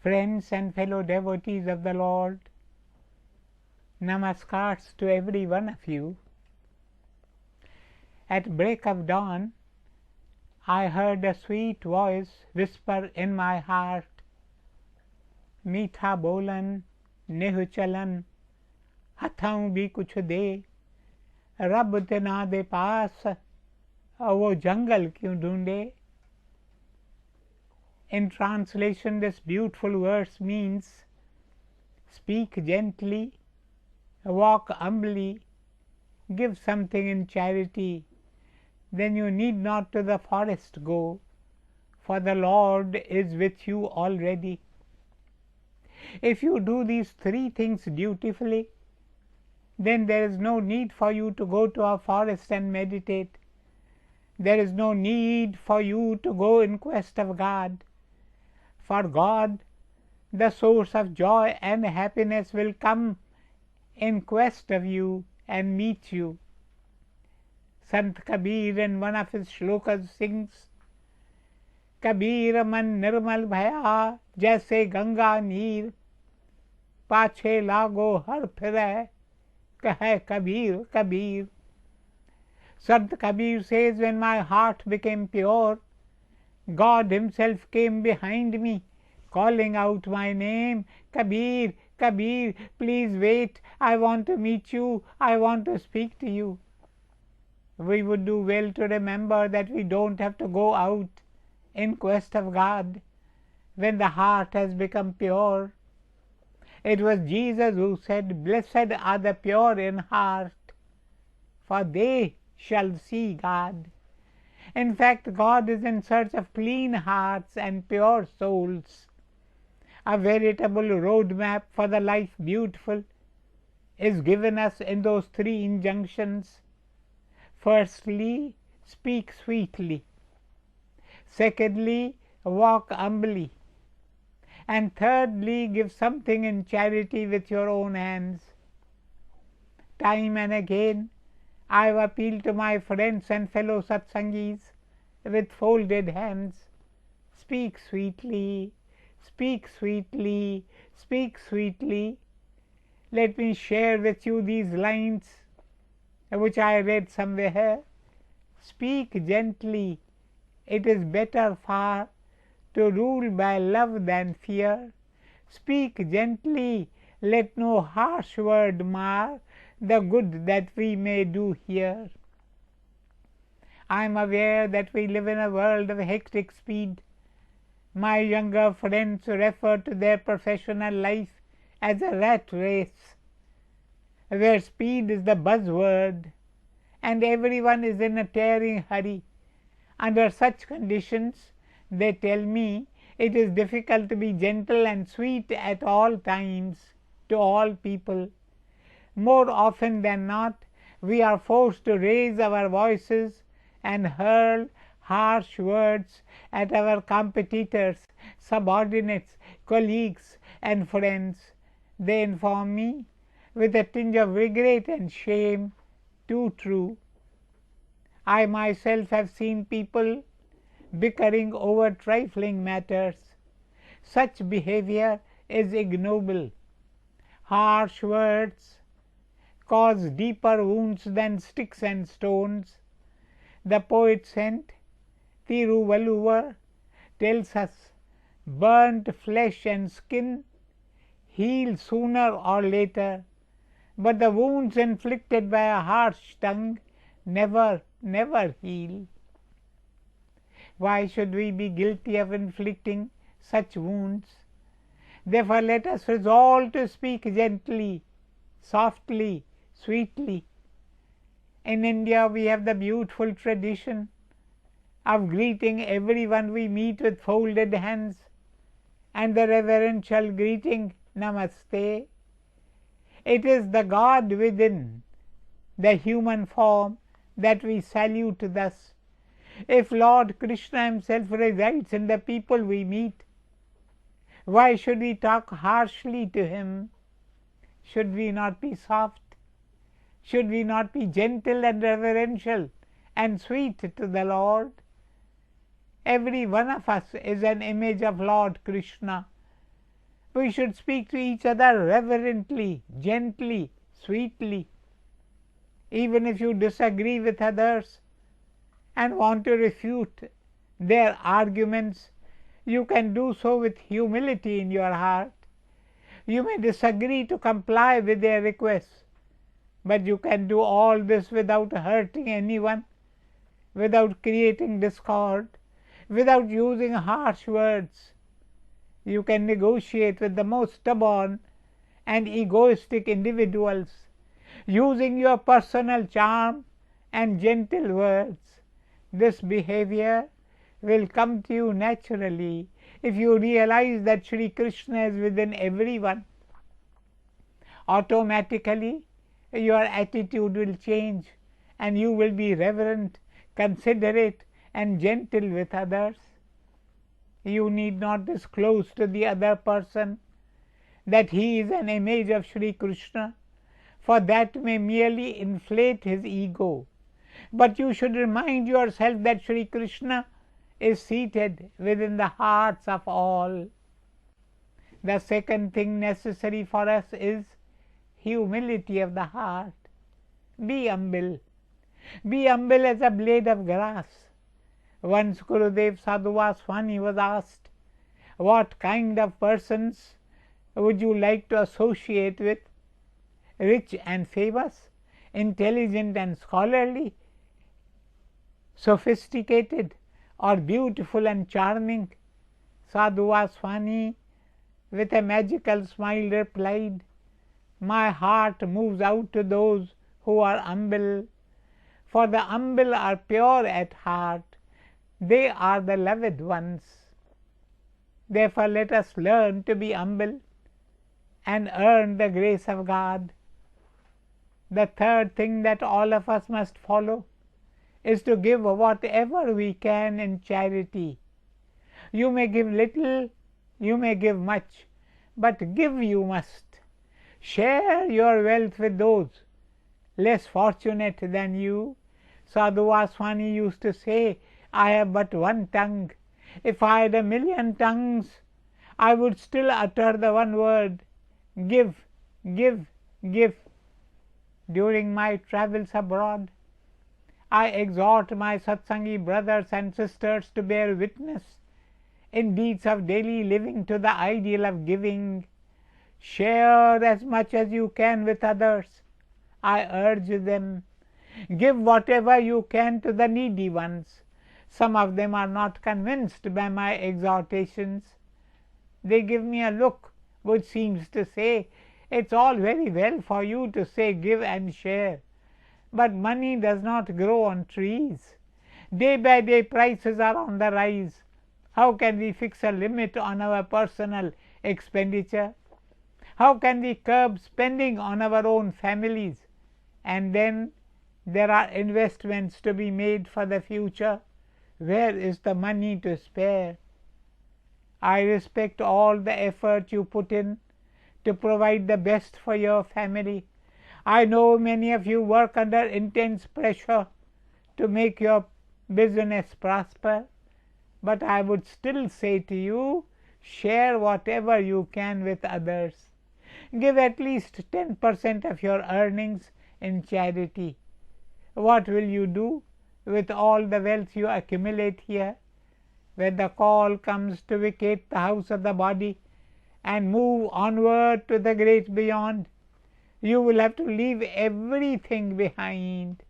Friends and fellow devotees of the Lord, namaskars to every one of you. At break of dawn, I heard a sweet voice whisper in my heart, मीठा बोलन नेह चलन हथों भी कुछ दे रब ते ना दे पास वो जंगल क्यों ढूंढे. In translation, this beautiful verse means speak gently, walk humbly, give something in charity, then you need not to the forest go, for the Lord is with you already. If you do these three things dutifully, then there is no need for you to go to a forest and meditate. There is no need for you to go in quest of God. For God, the source of joy and happiness, will come in quest of you and meet you. Sant Kabir in one of his shlokas sings, Kabir man nirmal bhaya jaise Ganga neer, pache lago har phire kahe Kabir Kabir. Sant Kabir says, when my heart became pure, God himself came behind me, calling out my name, Kabir, Kabir, please wait, I want to meet you, I want to speak to you. We would do well to remember that we don't have to go out in quest of God when the heart has become pure. It was Jesus who said, Blessed are the pure in heart, for they shall see God. In fact, God is in search of clean hearts and pure souls. A veritable roadmap for the life beautiful is given us in those three injunctions. Firstly, speak sweetly. Secondly, walk humbly. And thirdly, give something in charity with your own hands. Time and again, I have appealed to my friends and fellow satsangis with folded hands. Speak sweetly, speak sweetly, speak sweetly. Let me share with you these lines which I read somewhere. Speak gently, it is better far to rule by love than fear. Speak gently, let no harsh word mar the good that we may do here. I am aware that we live in a world of hectic speed. My younger friends refer to their professional life as a rat race, where speed is the buzzword and everyone is in a tearing hurry. Under such conditions, they tell me, it is difficult to be gentle and sweet at all times to all people. More often than not, we are forced to raise our voices and hurl harsh words at our competitors, subordinates, colleagues, and friends. They inform me with a tinge of regret and shame, too true. I myself have seen people bickering over trifling matters. Such behavior is ignoble. Harsh words cause deeper wounds than sticks and stones. The poet saint Tiruvalluvar tells us, burnt flesh and skin heal sooner or later, but the wounds inflicted by a harsh tongue never heal. Why should we be guilty of inflicting such wounds? Therefore, let us resolve to speak gently, softly, sweetly. In India, we have the beautiful tradition of greeting everyone we meet with folded hands and the reverential greeting, Namaste. It is the God within the human form that we salute thus. If Lord Krishna himself resides in the people we meet, why should we talk harshly to him? Should we not be soft? Should we not be gentle and reverential and sweet to the Lord? Every one of us is an image of Lord Krishna. We should speak to each other reverently, gently, sweetly. Even if you disagree with others and want to refute their arguments, you can do so with humility in your heart. You may disagree to comply with their requests, but you can do all this without hurting anyone, without creating discord, without using harsh words. You can negotiate with the most stubborn and egoistic individuals, using your personal charm and gentle words. This behavior will come to you naturally if you realize that Sri Krishna is within everyone. Automatically, your attitude will change and you will be reverent, considerate, and gentle with others. You need not disclose to the other person that he is an image of Sri Krishna, for that may merely inflate his ego. But you should remind yourself that Sri Krishna is seated within the hearts of all. The second thing necessary for us is humility of the heart. Be humble. Be humble as a blade of grass. Once Gurudev Sadhu Vaswani was asked, what kind of persons would you like to associate with? Rich and famous, intelligent and scholarly, sophisticated, or beautiful and charming? Sadhu Vaswani with a magical smile replied, my heart moves out to those who are humble, for the humble are pure at heart. They are the loved ones. Therefore, let us learn to be humble and earn the grace of God. The third thing that all of us must follow is to give whatever we can in charity. You may give little, you may give much, but give you must. Share your wealth with those less fortunate than you. Sadhu Vaswani used to say, I have but one tongue. If I had 1,000,000 tongues, I would still utter the one word, give, give, give. During my travels abroad, I exhort my satsangi brothers and sisters to bear witness in deeds of daily living to the ideal of giving. Share as much as you can with others. I urge them, give whatever you can to the needy ones. Some of them are not convinced by my exhortations. They give me a look which seems to say, it's all very well for you to say give and share, but money does not grow on trees. Day by day prices are on the rise. How can we fix a limit on our personal expenditure? How can we curb spending on our own families? And then there are investments to be made for the future. Where is the money to spare? I respect all the effort you put in to provide the best for your family. I know many of you work under intense pressure to make your business prosper, but I would still say to you, share whatever you can with others. Give at least 10% of your earnings in charity. What will you do with all the wealth you accumulate here? When the call comes to vacate the house of the body and move onward to the great beyond, you will have to leave everything behind.